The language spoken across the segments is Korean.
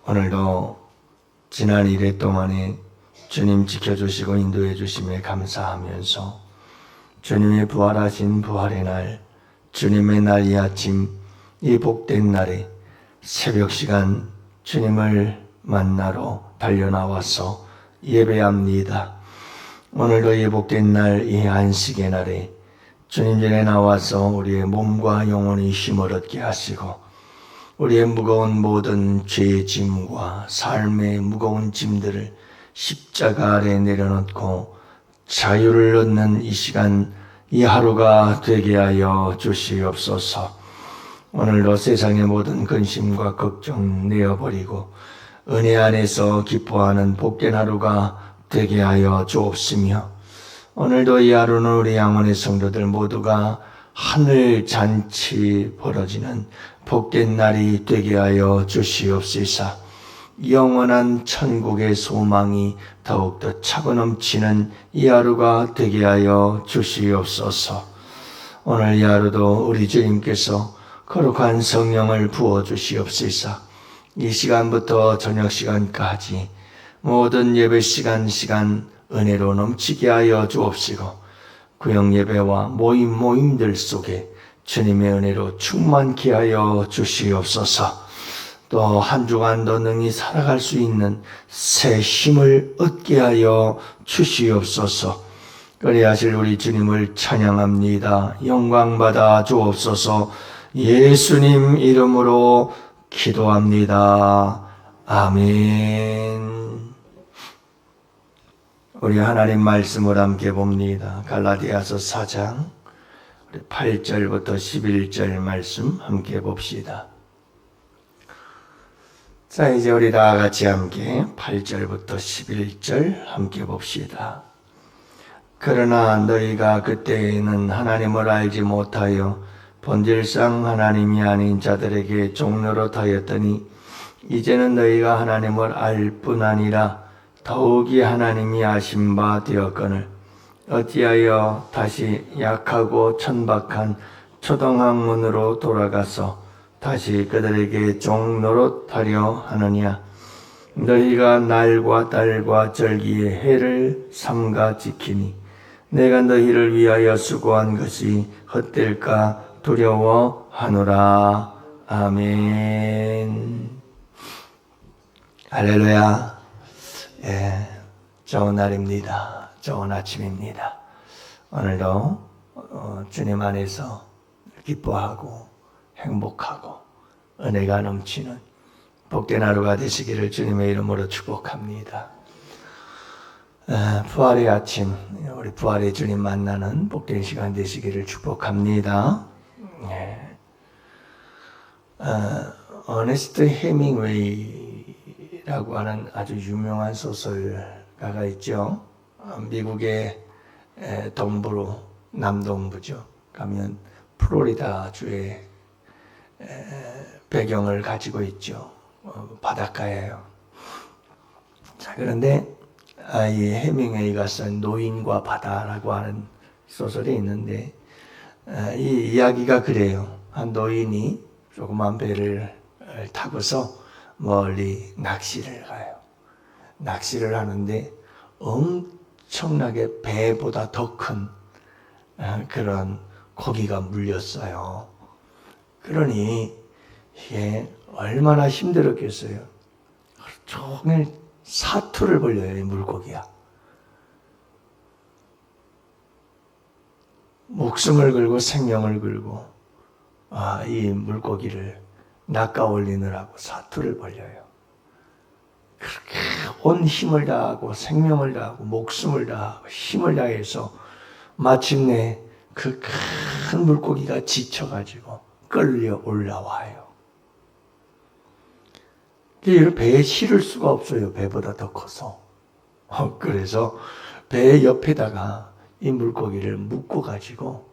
오늘도 지난 1회 동안에 주님 지켜주시고 인도해 주심에 감사하면서 주님의 부활하신 부활의 날, 주님의 날 이 아침, 이 복된 날에 새벽 시간 주님을 만나러 달려나와서 예배합니다. 오늘도 이 복된 날, 이 안식의 날에 주님 전에 나와서 우리의 몸과 영혼이 힘을 얻게 하시고 우리의 무거운 모든 죄의 짐과 삶의 무거운 짐들을 십자가 아래 내려놓고 자유를 얻는 이 시간, 이 하루가 되게 하여 주시옵소서. 오늘도 세상의 모든 근심과 걱정 내어버리고 은혜 안에서 기뻐하는 복된 하루가 되게 하여 주옵시며, 오늘도 이 하루는 우리 양원의 성도들 모두가 하늘 잔치 벌어지는 복된 날이 되게 하여 주시옵소서. 영원한 천국의 소망이 더욱더 차고 넘치는 이 하루가 되게 하여 주시옵소서. 오늘 이 하루도 우리 주님께서 거룩한 성령을 부어주시옵소서. 이 시간부터 저녁 시간까지 모든 예배 시간 은혜로 넘치게 하여 주옵시고, 구역 예배와 모임들 속에 주님의 은혜로 충만케 하여 주시옵소서. 또 한 주간도 능히 살아갈 수 있는 새 힘을 얻게 하여 주시옵소서. 그리하실 우리 주님을 찬양합니다. 영광받아 주옵소서. 예수님 이름으로 기도합니다. 아멘. 우리 하나님 말씀을 함께 봅니다. 갈라디아서 4장 8절부터 11절 말씀 함께 봅시다. 자, 이제 우리 다 같이 함께 8절부터 11절 함께 봅시다. 그러나 너희가 그때에는 하나님을 알지 못하여 본질상 하나님이 아닌 자들에게 종노릇하였더니 이제는 너희가 하나님을 알 뿐 아니라 더욱이 하나님이 아신 바 되었거늘 어찌하여 다시 약하고 천박한 초등학문으로 돌아가서 다시 그들에게 종노릇하려 하느냐. 너희가 날과 달과 절기의 해를 삼가 지키니 내가 너희를 위하여 수고한 것이 헛될까 두려워하노라. 아멘. 할렐루야. 좋은 날입니다. 좋은 아침입니다. 오늘도 주님 안에서 기뻐하고 행복하고 은혜가 넘치는 복된 하루가 되시기를 주님의 이름으로 축복합니다. 부활의 아침, 우리 부활의 주님 만나는 복된 시간 되시기를 축복합니다. 어네스트 헤밍웨이라고 하는 아주 유명한 소설가가 있죠. 미국의 동부로 남동부죠. 가면 플로리다 주의 배경을 가지고 있죠. 바닷가예요. 자, 그런데 이 해밍웨이가 쓴 노인과 바다라고 하는 소설이 있는데, 이 이야기가 그래요. 한 노인이 조그만 배를 타고서 멀리 낚시를 가요. 낚시를 하는데 엄청나게 배보다 더 큰 그런 고기가 물렸어요. 그러니 이게 얼마나 힘들었겠어요. 종일 사투를 벌려요, 이 물고기가. 목숨을 걸고 생명을 걸고 이 물고기를 낚아 올리느라고 사투를 벌려요. 그렇게 온 힘을 다하고 생명을 다하고 목숨을 다하고 힘을 다해서 마침내 그 큰 물고기가 지쳐가지고 끌려 올라와요. 배에 실을 수가 없어요. 배보다 더 커서. 그래서 배 옆에다가 이 물고기를 묶어가지고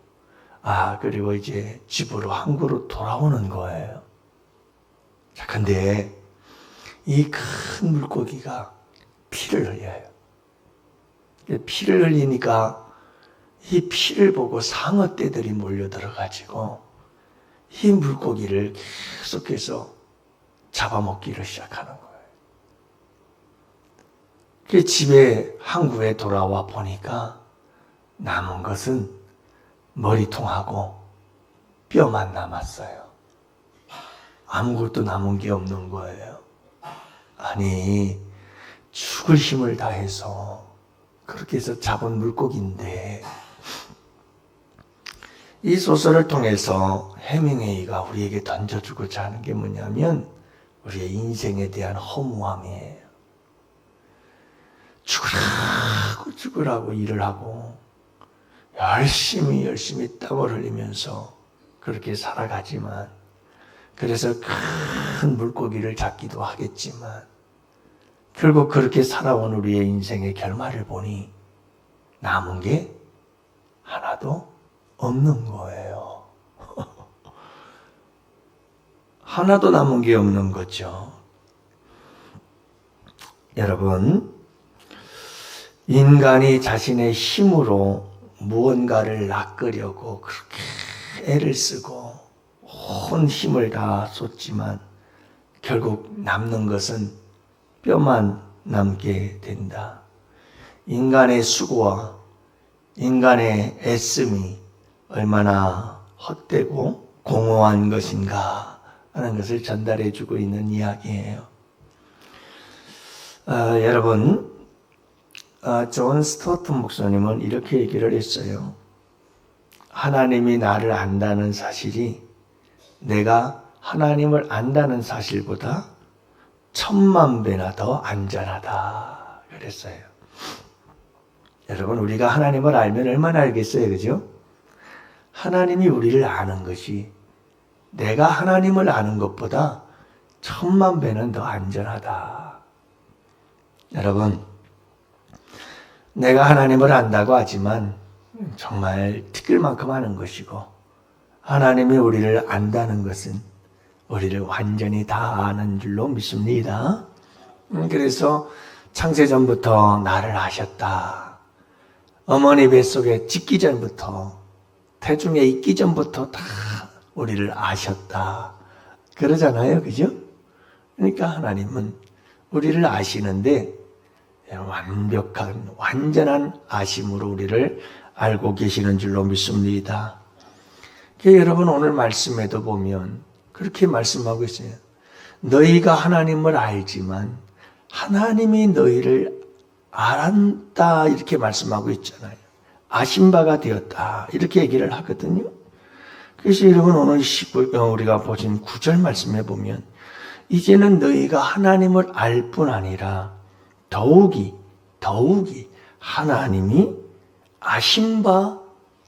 그리고 이제 집으로 항구로 돌아오는 거예요. 자, 근데 이 큰 물고기가 피를 흘려요. 피를 흘리니까 이 피를 보고 상어떼들이 몰려들어가지고 이 물고기를 계속해서 잡아먹기를 시작하는 거예요. 그 집에 항구에 돌아와 보니까 남은 것은 머리통하고 뼈만 남았어요. 아무것도 남은 게 없는 거예요. 아니, 죽을 힘을 다해서 그렇게 해서 잡은 물고기인데, 이 소설을 통해서 해밍웨이가 우리에게 던져주고자 하는 게 뭐냐면 우리의 인생에 대한 허무함이에요. 죽으라고 일을 하고 열심히 땀을 흘리면서 그렇게 살아가지만, 그래서 큰 물고기를 잡기도 하겠지만 결국 그렇게 살아온 우리의 인생의 결말을 보니 남은 게 하나도 없는 거예요. 하나도 남은 게 없는 거죠. 여러분, 인간이 자신의 힘으로 무언가를 낚으려고 그렇게 애를 쓰고 온 힘을 다 쏟지만 결국 남는 것은 뼈만 남게 된다. 인간의 수고와 인간의 애씀이 얼마나 헛되고 공허한 것인가 하는 것을 전달해 주고 있는 이야기예요. 여러분, 존 스토트 목사님은 이렇게 얘기를 했어요. 하나님이 나를 안다는 사실이 내가 하나님을 안다는 사실보다 1000만 배나 더 안전하다 그랬어요. 여러분, 우리가 하나님을 알면 얼마나 알겠어요, 그죠? 하나님이 우리를 아는 것이 내가 하나님을 아는 것보다 1000만 배는 더 안전하다. 여러분, 내가 하나님을 안다고 하지만 정말 티끌 만큼 아는 것이고, 하나님이 우리를 안다는 것은 우리를 완전히 다 아는 줄로 믿습니다. 그래서 창세전부터 나를 아셨다. 어머니 뱃속에 짓기 전부터, 태중에 있기 전부터 다 우리를 아셨다 그러잖아요, 그죠? 그러니까 하나님은 우리를 아시는데 완벽한 완전한 아심으로 우리를 알고 계시는 줄로 믿습니다. 여러분, 오늘 말씀에도 보면 그렇게 말씀하고 있어요. 너희가 하나님을 알지만 하나님이 너희를 알았다 이렇게 말씀하고 있잖아요. 아신 바가 되었다 이렇게 얘기를 하거든요. 그래서 여러분, 오늘 우리가 보신 9절 말씀에 보면 이제는 너희가 하나님을 알 뿐 아니라 더욱이 하나님이 아신 바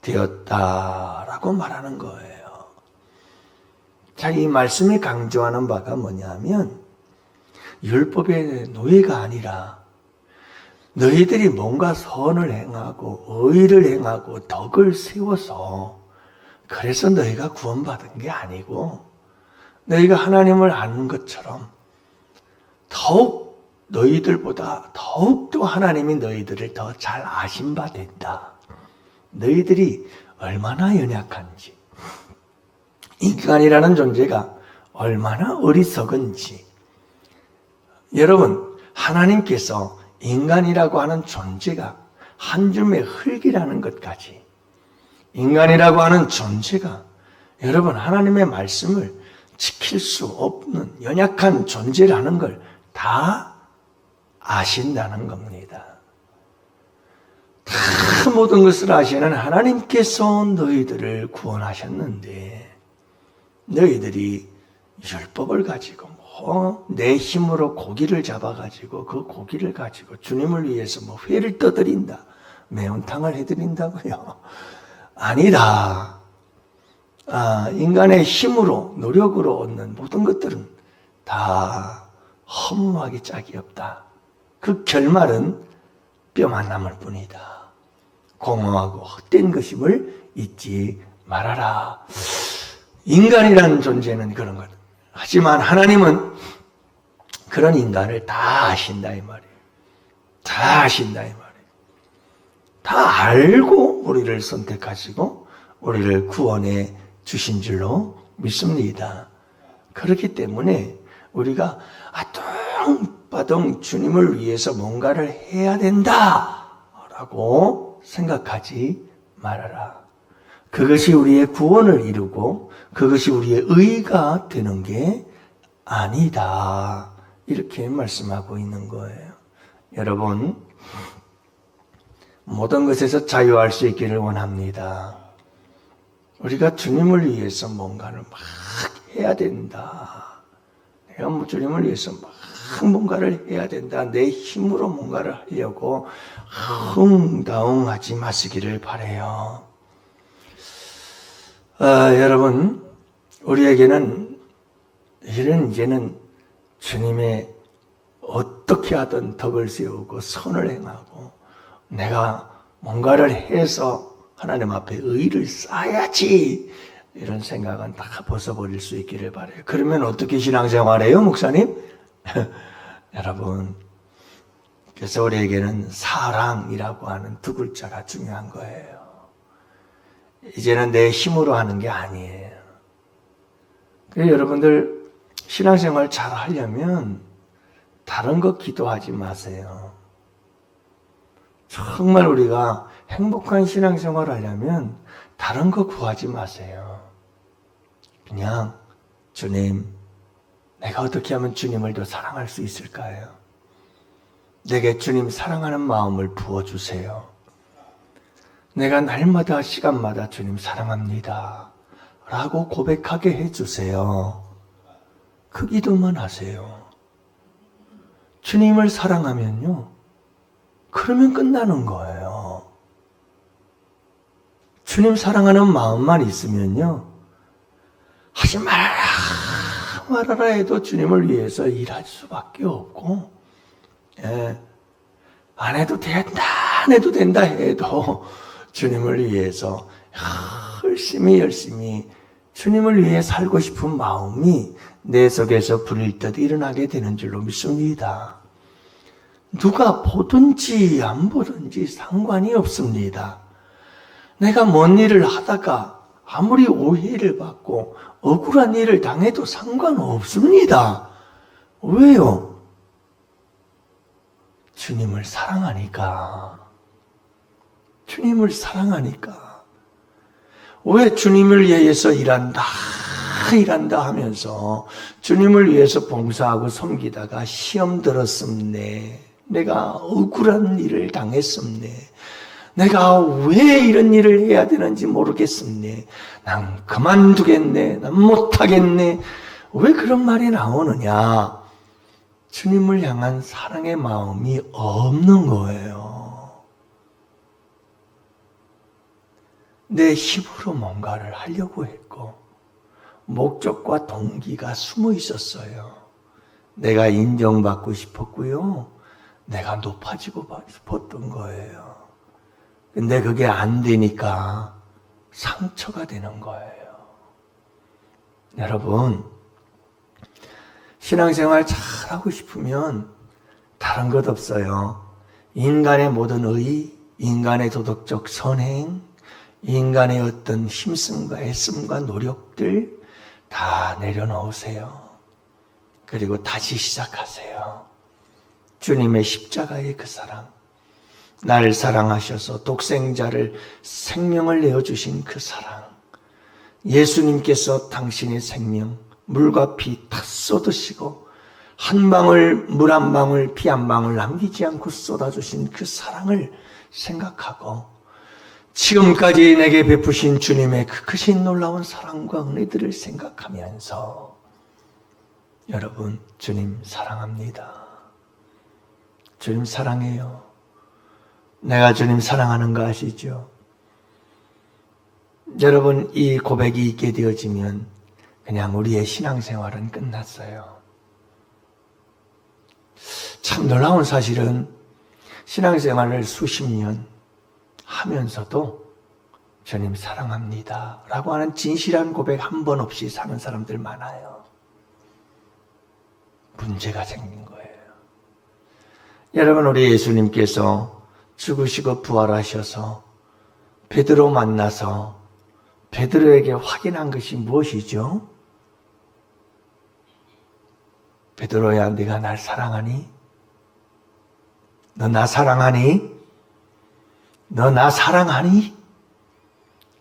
되었다라고 말하는 거예요. 자, 이 말씀에 강조하는 바가 뭐냐면 율법의 노예가 아니라 너희들이 뭔가 선을 행하고 의를 행하고 덕을 세워서 그래서 너희가 구원받은 게 아니고, 너희가 하나님을 아는 것처럼 더욱 너희들보다 더욱더 하나님이 너희들을 더 잘 아신 바 된다. 너희들이 얼마나 연약한지, 인간이라는 존재가 얼마나 어리석은지. 여러분, 하나님께서 인간이라고 하는 존재가 한 줌의 흙이라는 것까지, 인간이라고 하는 존재가 여러분 하나님의 말씀을 지킬 수 없는 연약한 존재라는 걸 다 아신다는 겁니다. 다 모든 것을 아시는 하나님께서 너희들을 구원하셨는데, 너희들이 율법을 가지고 내 힘으로 고기를 잡아가지고 그 고기를 가지고 주님을 위해서 회를 떠드린다, 매운탕을 해드린다고요? 아니다. 인간의 힘으로 노력으로 얻는 모든 것들은 다 허무하기 짝이 없다. 그 결말은 뼈만 남을 뿐이다. 공허하고 헛된 것임을 잊지 말아라. 인간이라는 존재는 그런 것. 하지만 하나님은 그런 인간을 다 아신다 이 말이에요. 다 아신다 이 말이에요. 다 알고 우리를 선택하시고 우리를 구원해 주신 줄로 믿습니다. 그렇기 때문에 우리가 아둥바둥 주님을 위해서 뭔가를 해야 된다라고 생각하지 말아라. 그것이 우리의 구원을 이루고 그것이 우리의 의가 되는 게 아니다. 이렇게 말씀하고 있는 거예요. 여러분, 모든 것에서 자유할 수 있기를 원합니다. 우리가 주님을 위해서 뭔가를 막 해야 된다. 내가 주님을 위해서 막 뭔가를 해야 된다. 내 힘으로 뭔가를 하려고 흥다웅하지 마시기를 바라요. 여러분, 우리에게는 이제는 주님의 어떻게 하든 덕을 세우고 선을 행하고 내가 뭔가를 해서 하나님 앞에 의를 쌓아야지, 이런 생각은 다 벗어버릴 수 있기를 바라요. 그러면 어떻게 신앙생활해요, 목사님? 여러분, 그래서 우리에게는 사랑이라고 하는 두 글자가 중요한 거예요. 이제는 내 힘으로 하는 게 아니에요. 그래서 여러분들 신앙생활 잘 하려면 다른 거 기도하지 마세요. 정말 우리가 행복한 신앙생활을 하려면 다른 거 구하지 마세요. 그냥 주님, 내가 어떻게 하면 주님을 더 사랑할 수 있을까요? 내게 주님 사랑하는 마음을 부어주세요. 내가 날마다 시간마다 주님 사랑합니다 라고 고백하게 해주세요. 그 기도만 하세요. 주님을 사랑하면요, 그러면 끝나는 거예요. 주님 사랑하는 마음만 있으면요, 하지 말아라 해도 주님을 위해서 일할 수밖에 없고, 안 해도 된다, 안 해도 된다 해도 주님을 위해서 열심히 주님을 위해 살고 싶은 마음이 내 속에서 불일 듯 일어나게 되는 줄로 믿습니다. 누가 보든지 안 보든지 상관이 없습니다. 내가 뭔 일을 하다가 아무리 오해를 받고 억울한 일을 당해도 상관없습니다. 왜요? 주님을 사랑하니까. 주님을 사랑하니까. 왜 주님을 위해서 일한다 하면서 주님을 위해서 봉사하고 섬기다가 시험 들었음네, 내가 억울한 일을 당했음네, 내가 왜 이런 일을 해야 되는지 모르겠음네, 난 그만두겠네, 난 못하겠네, 왜 그런 말이 나오느냐? 주님을 향한 사랑의 마음이 없는 거예요. 내 힘으로 뭔가를 하려고 했고 목적과 동기가 숨어 있었어요. 내가 인정받고 싶었고요, 내가 높아지고 싶었던 거예요. 근데 그게 안 되니까 상처가 되는 거예요. 여러분, 신앙생활 잘하고 싶으면 다른 것 없어요. 인간의 모든 의, 인간의 도덕적 선행, 인간의 어떤 힘씀과 애씀과 노력들 다 내려놓으세요. 그리고 다시 시작하세요. 주님의 십자가의 그 사랑, 나를 사랑하셔서 독생자를 생명을 내어주신 그 사랑, 예수님께서 당신의 생명, 물과 피 다 쏟으시고 한 방울, 물 한 방울, 피 한 방울 남기지 않고 쏟아주신 그 사랑을 생각하고 지금까지 내게 베푸신 주님의 그 크신 놀라운 사랑과 은혜들을 생각하면서 여러분, 주님 사랑합니다. 주님 사랑해요. 내가 주님 사랑하는 거 아시죠? 여러분, 이 고백이 있게 되어지면 그냥 우리의 신앙생활은 끝났어요. 참 놀라운 사실은 신앙생활을 수십 년 하면서도 주님 사랑합니다 라고 하는 진실한 고백 한 번 없이 사는 사람들 많아요. 문제가 생긴 거예요. 여러분, 우리 예수님께서 죽으시고 부활하셔서 베드로 만나서 베드로에게 확인한 것이 무엇이죠? 베드로야, 네가 날 사랑하니? 너 나 사랑하니? 너 나 사랑하니?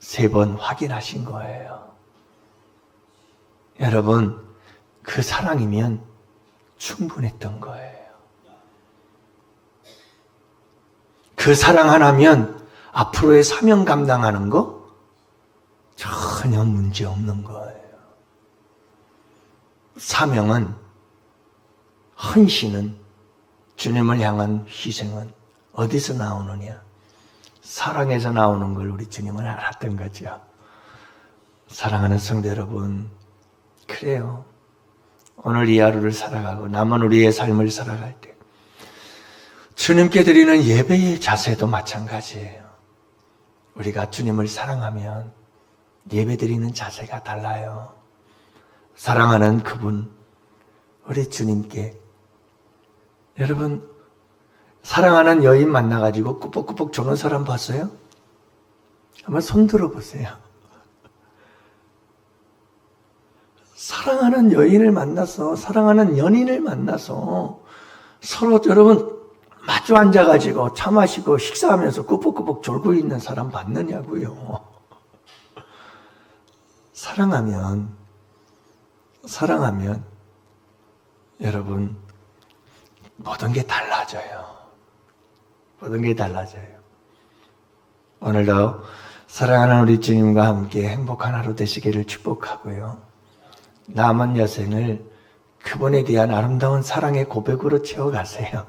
3번 확인하신 거예요. 여러분, 그 사랑이면 충분했던 거예요. 그 사랑 하나면 앞으로의 사명 감당하는 거 전혀 문제 없는 거예요. 사명은, 헌신은, 주님을 향한 희생은 어디서 나오느냐? 사랑에서 나오는 걸 우리 주님은 알았던 거죠. 사랑하는 성도 여러분, 그래요. 오늘 이 하루를 살아가고 남은 우리의 삶을 살아갈 때 주님께 드리는 예배의 자세도 마찬가지예요. 우리가 주님을 사랑하면 예배 드리는 자세가 달라요. 사랑하는 그분, 우리 주님께, 여러분, 사랑하는 여인 만나가지고 꾸벅꾸벅 조는 사람 봤어요? 한번 손 들어보세요. 사랑하는 여인을 만나서, 사랑하는 연인을 만나서 서로 여러분 마주 앉아가지고 차 마시고 식사하면서 꾸벅꾸벅 졸고 있는 사람 봤느냐고요. 사랑하면 여러분 모든 게 달라져요. 모든 게 달라져요. 오늘도 사랑하는 우리 주님과 함께 행복한 하루 되시기를 축복하고요. 남은 여생을 그분에 대한 아름다운 사랑의 고백으로 채워가세요.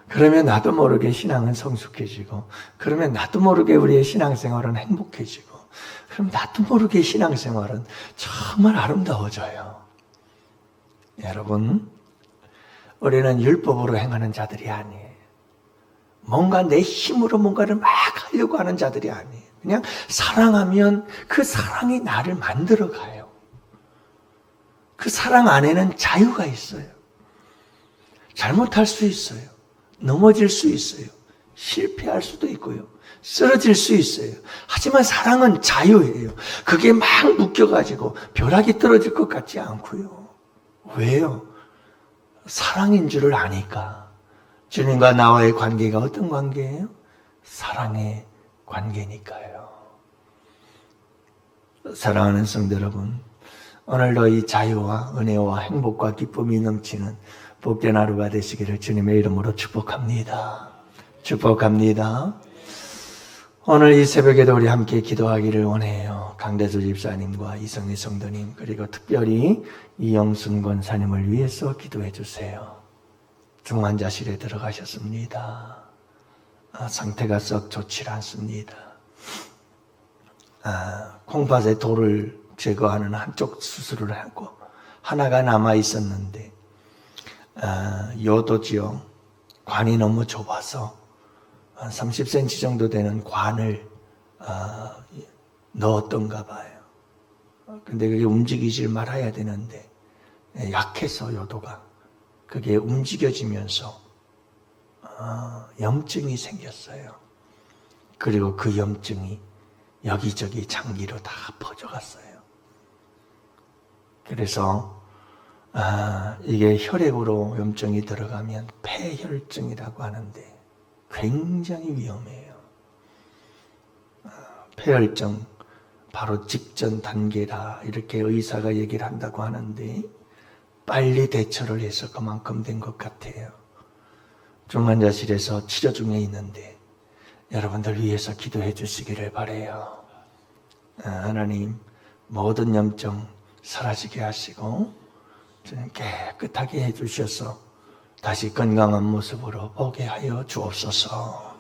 그러면 나도 모르게 신앙은 성숙해지고, 그러면 나도 모르게 우리의 신앙생활은 행복해지고, 그럼 나도 모르게 신앙생활은 정말 아름다워져요. 여러분, 우리는 율법으로 행하는 자들이 아니에요. 뭔가 내 힘으로 뭔가를 막 하려고 하는 자들이 아니에요. 그냥 사랑하면 그 사랑이 나를 만들어가요. 그 사랑 안에는 자유가 있어요. 잘못할 수 있어요. 넘어질 수 있어요. 실패할 수도 있고요. 쓰러질 수 있어요. 하지만 사랑은 자유예요. 그게 막 묶여가지고 벼락이 떨어질 것 같지 않고요. 왜요? 사랑인 줄을 아니까. 주님과 나와의 관계가 어떤 관계예요? 사랑의 관계니까요. 사랑하는 성도 여러분, 오늘도 이 자유와 은혜와 행복과 기쁨이 넘치는 복된 하루가 되시기를 주님의 이름으로 축복합니다. 축복합니다. 오늘 이 새벽에도 우리 함께 기도하기를 원해요. 강대수 집사님과 이성희 성도님, 그리고 특별히 이영순 권사님을 위해서 기도해 주세요. 중환자실에 들어가셨습니다. 상태가 썩 좋지 않습니다. 콩팥에 돌을 제거하는 한쪽 수술을 하고 하나가 남아 있었는데 요도지요. 관이 너무 좁아서 한 30cm 정도 되는 관을 넣었던가 봐요. 근데 그게 움직이질 말아야 되는데 약해서 요도가 그게 움직여지면서 염증이 생겼어요. 그리고 그 염증이 여기저기 장기로 다 퍼져갔어요. 그래서 이게 혈액으로 염증이 들어가면 폐혈증이라고 하는데 굉장히 위험해요. 폐혈증 바로 직전 단계라 이렇게 의사가 얘기를 한다고 하는데 빨리 대처를 해서 그만큼 된 것 같아요. 중환자실에서 치료 중에 있는데 여러분들 위해서 기도해 주시기를 바라요. 하나님 모든 염증 사라지게 하시고 주님 깨끗하게 해주셔서 다시 건강한 모습으로 보게 하여 주옵소서.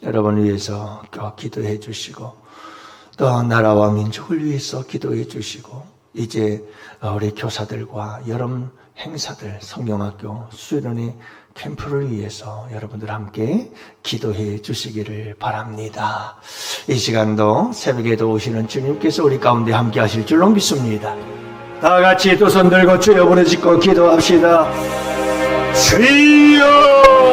여러분 위해서 기도해 주시고 또 나라와 민족을 위해서 기도해 주시고 이제 우리 교사들과 여름 행사들 성경학교 수련회 캠프를 위해서 여러분들 함께 기도해 주시기를 바랍니다. 이 시간도 새벽에도 오시는 주님께서 우리 가운데 함께 하실 줄로 믿습니다. 다 같이 두 손 들고 주여 부르짖고 기도합시다. 주여